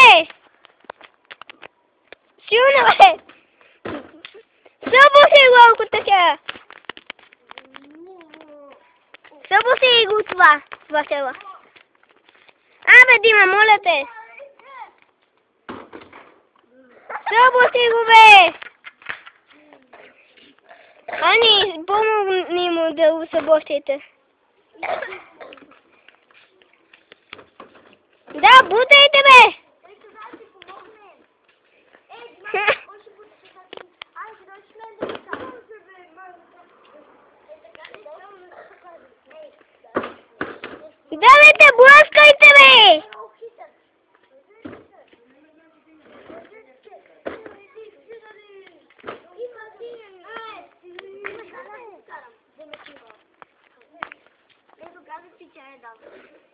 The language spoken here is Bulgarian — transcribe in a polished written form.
бе! Силно, бе! Събуси го, ако така! Събуси го това села. Абе, Дима, моля те! Събуси го, бе! Ани, помогни му да го събосите. Да, бутайте, бе! Давайте, блъскайте, бе! Ето, казах ти, че не дам.